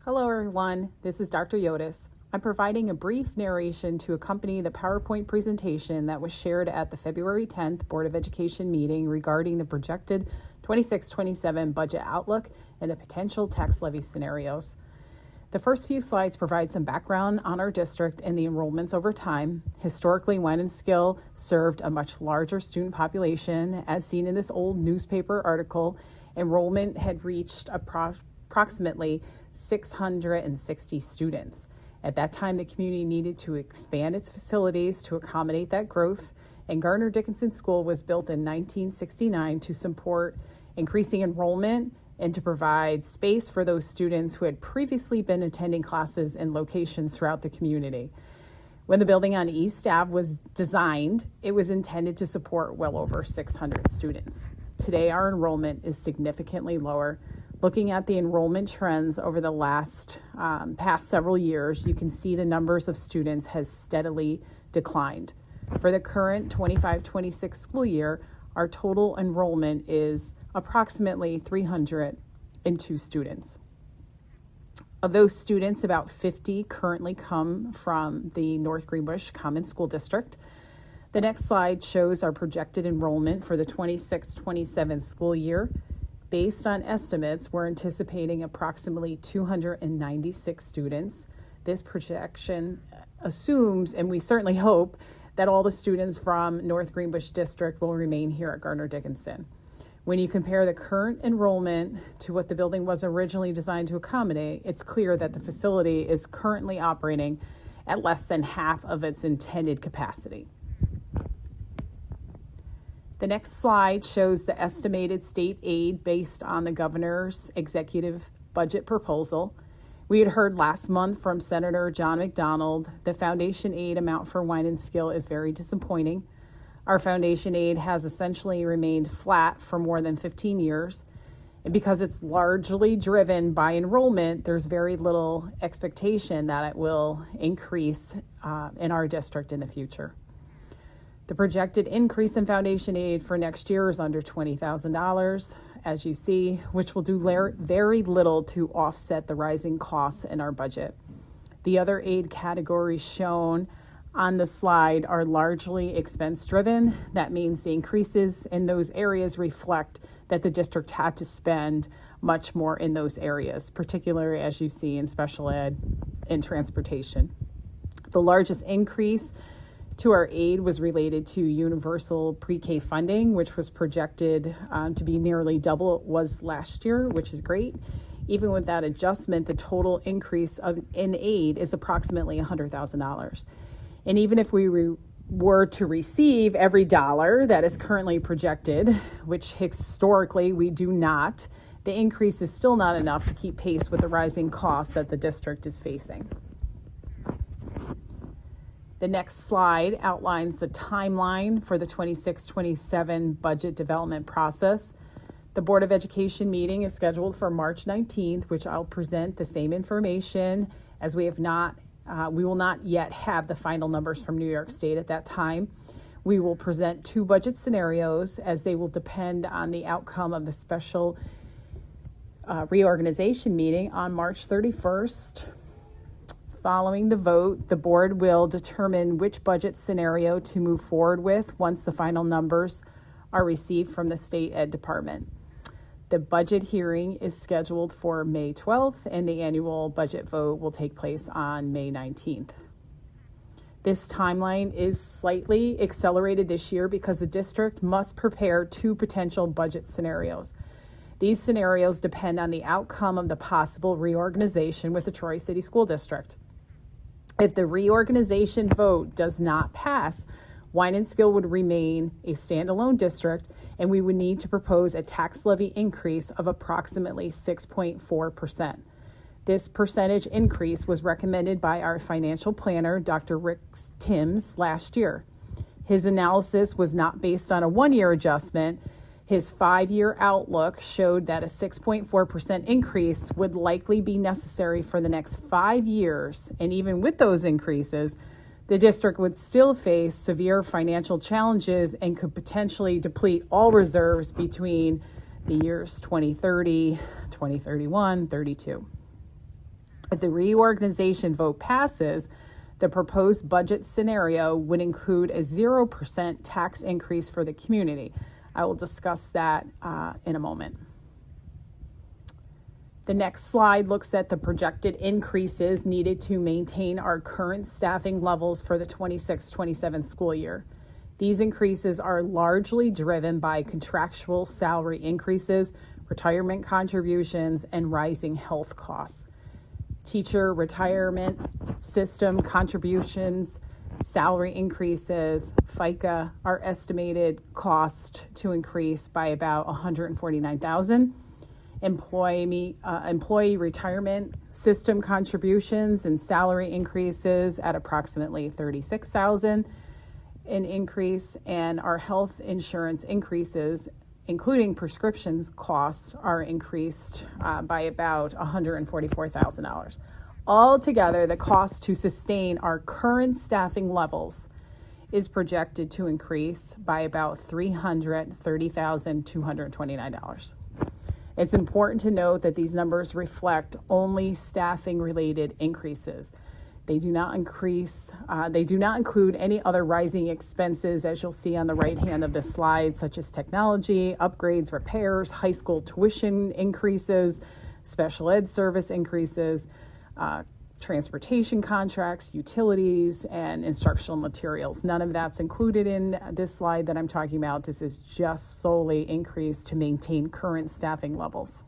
Hello everyone, this is Dr. Yodis. I'm providing a brief narration to accompany the PowerPoint presentation that was shared at the February 10th Board of Education meeting regarding the projected 26-27 budget outlook and the potential tax levy scenarios. The first few slides provide some background on our district and the enrollments over time. Historically, Wine and Skill served a much larger student population. As seen in this old newspaper article, enrollment had reached approximately 660 students. At that time, the community needed to expand its facilities to accommodate that growth, and Gardner Dickinson School was built in 1969 to support increasing enrollment and to provide space for those students who had previously been attending classes in locations throughout the community. When the building on East Ave was designed, it was intended to support well over 600 students. Today, our enrollment is significantly lower. Looking at the enrollment trends over the past several years, you can see the numbers of students has steadily declined. For the current 25-26 school year, our total enrollment is approximately 302 students. Of those students, about 50 currently come from the North Greenbush Common School District. The next slide shows our projected enrollment for the 26-27 school year. Based on estimates, we're anticipating approximately 296 students. This projection assumes, and we certainly hope, that all the students from North Greenbush District will remain here at Gardner Dickinson. When you compare the current enrollment to what the building was originally designed to accommodate, it's clear that the facility is currently operating at less than half of its intended capacity. The next slide shows the estimated state aid based on the governor's executive budget proposal. We had heard last month from Senator John McDonald, the foundation aid amount for Wine and Skill is very disappointing. Our foundation aid has essentially remained flat for more than 15 years. And because it's largely driven by enrollment, there's very little expectation that it will increase in our district in the future. The projected increase in foundation aid for next year is under $20,000, as you see, which will do very little to offset the rising costs in our budget. The other aid categories shown on the slide are largely expense-driven. That means the increases in those areas reflect that the district had to spend much more in those areas, particularly as you see in special ed and transportation. The largest increase to our aid was related to universal pre-K funding, which was projected to be nearly double it was last year, which is great. Even with that adjustment, the total increase in aid is approximately $100,000. And even if we were to receive every dollar that is currently projected, which historically we do not, the increase is still not enough to keep pace with the rising costs that the district is facing. The next slide outlines the timeline for the 26-27 budget development process. The Board of Education meeting is scheduled for March 19th, which I'll present the same information as we will not yet have the final numbers from New York State at that time. We will present two budget scenarios as they will depend on the outcome of the special reorganization meeting on March 31st. Following the vote, the board will determine which budget scenario to move forward with once the final numbers are received from the State Ed Department. The budget hearing is scheduled for May 12th, and the annual budget vote will take place on May 19th. This timeline is slightly accelerated this year because the district must prepare two potential budget scenarios. These scenarios depend on the outcome of the possible reorganization with the Troy City School District. If the reorganization vote does not pass, Wine and Skill would remain a standalone district, and we would need to propose a tax levy increase of approximately 6.4%. This percentage increase was recommended by our financial planner, Dr. Rick Timms, last year. His analysis was not based on a one-year adjustment. His 5-year outlook showed that a 6.4% increase would likely be necessary for the next 5 years, and even with those increases, the district would still face severe financial challenges and could potentially deplete all reserves between the years 2030, 2031, 32. If the reorganization vote passes, the proposed budget scenario would include a 0% tax increase for the community. I will discuss that in a moment. The next slide looks at the projected increases needed to maintain our current staffing levels for the 26-27 school year. These increases are largely driven by contractual salary increases, retirement contributions, and rising health costs. Teacher retirement system contributions, salary increases, FICA are estimated cost to increase by about $149,000. Employee retirement system contributions and salary increases at approximately $36,000 an increase, and our health insurance increases, including prescriptions costs, are increased by about $144,000. Altogether, the cost to sustain our current staffing levels is projected to increase by about $330,229. It's important to note that these numbers reflect only staffing-related increases. They do not include any other rising expenses, as you'll see on the right hand of this slide, such as technology, upgrades, repairs, high school tuition increases, special ed service increases, transportation contracts, utilities, and instructional materials. None of that's included in this slide that I'm talking about. This is just solely increased to maintain current staffing levels.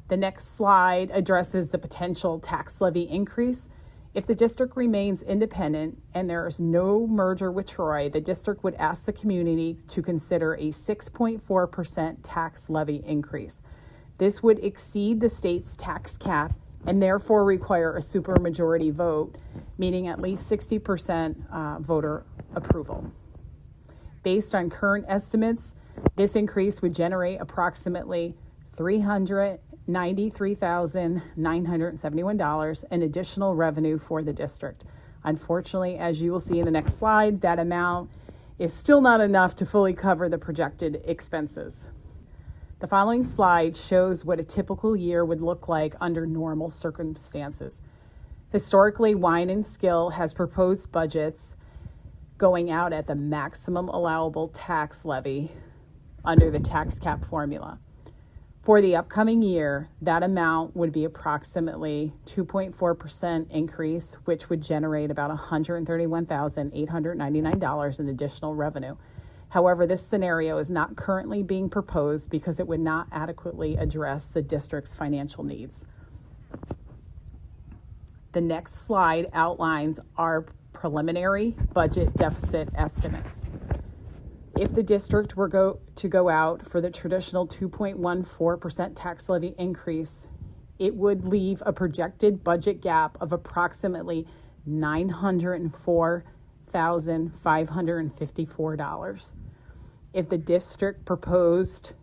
The next slide addresses the potential tax levy increase. If the district remains independent and there is no merger with Troy, the district would ask the community to consider a 6.4% tax levy increase. This would exceed the state's tax cap and therefore require a supermajority vote, meaning at least 60% voter approval. Based on current estimates, this increase would generate approximately $393,971 in additional revenue for the district. Unfortunately, as you will see in the next slide, that amount is still not enough to fully cover the projected expenses. The following slide shows what a typical year would look like under normal circumstances. Historically, Wine and Skill has proposed budgets going out at the maximum allowable tax levy under the tax cap formula. For the upcoming year, that amount would be approximately 2.4% increase, which would generate about $131,899 in additional revenue. However, this scenario is not currently being proposed because it would not adequately address the district's financial needs. The next slide outlines our preliminary budget deficit estimates. If the district were to go out for the traditional 2.14% tax levy increase, it would leave a projected budget gap of approximately $904,554. If the district proposed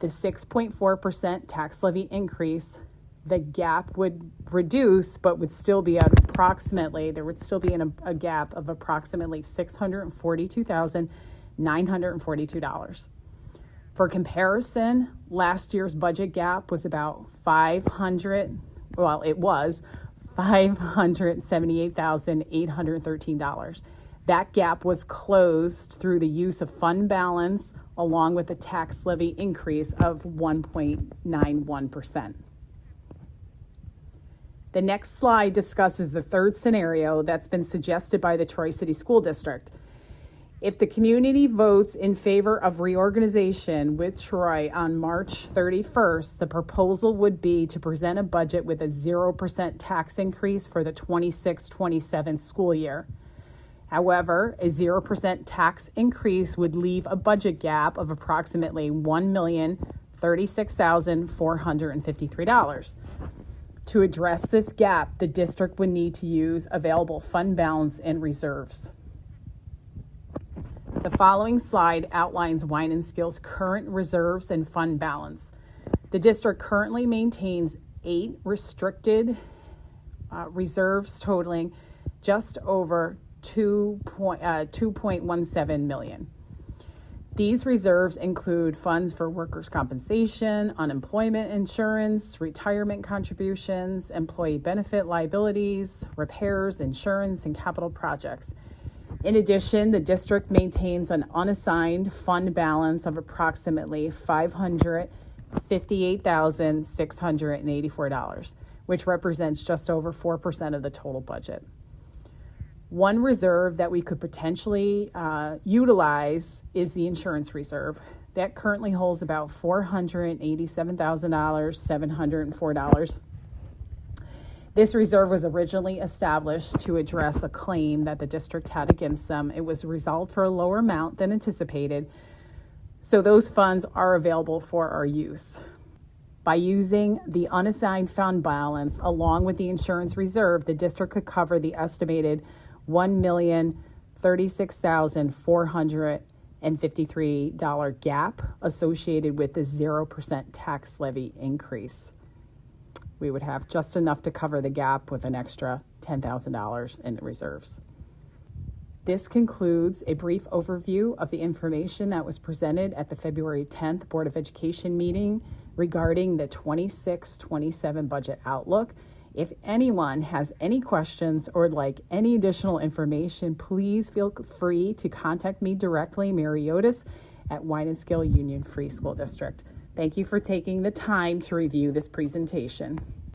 the 6.4% tax levy increase, the gap would reduce, but would still be at approximately, there would still be a gap of approximately $642,942. For comparison, last year's budget gap was about $578,813. That gap was closed through the use of fund balance along with a tax levy increase of 1.91%. The next slide discusses the third scenario that's been suggested by the Troy City School District. If the community votes in favor of reorganization with Troy on March 31st, the proposal would be to present a budget with a 0% tax increase for the 26-27 school year. However, a 0% tax increase would leave a budget gap of approximately $1,036,453. To address this gap, the district would need to use available fund balance and reserves. The following slide outlines Wine and Skill's current reserves and fund balance. The district currently maintains 8 restricted reserves totaling just over $2.17 million. These reserves include funds for workers' compensation, unemployment insurance, retirement contributions, employee benefit liabilities, repairs, insurance, and capital projects. In addition, the district maintains an unassigned fund balance of approximately $558,684, which represents just over 4% of the total budget. One reserve that we could potentially utilize is the insurance reserve. That currently holds about $487,704. This reserve was originally established to address a claim that the district had against them. It was resolved for a lower amount than anticipated, so those funds are available for our use. By using the unassigned fund balance along with the insurance reserve, the district could cover the estimated $1,036,453 gap associated with the 0% tax levy increase. We would have just enough to cover the gap with an extra $10,000 in the reserves. This concludes a brief overview of the information that was presented at the February 10th Board of Education meeting regarding the 26-27 budget outlook. If anyone has any questions or would like any additional information, please feel free to contact me directly, Mary Yodis, at Wynenskill Union Free School District. Thank you for taking the time to review this presentation.